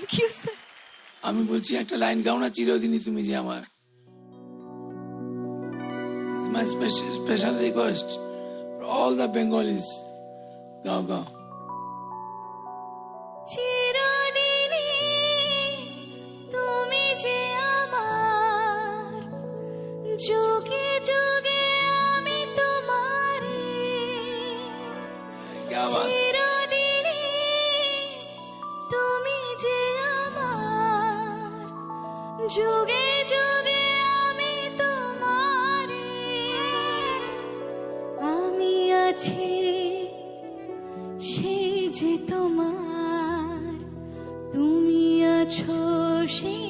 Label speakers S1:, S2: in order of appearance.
S1: Thank you sir.
S2: আমি বলছি একটা লাইন গাও না, চিরদিনই তুমি যে আমার। মাই special request all the Bengalis, গাও গাও।
S1: চিরদিনই তুমি যে আমার, যুগে যুগে আমি তোমারে।
S2: क्या बात।
S1: চিরদিনই তুমি যে আমার, যুগে যুগে আমি তোমারে। আমি আছি সেই যে তোমার, তুমি আছো সেই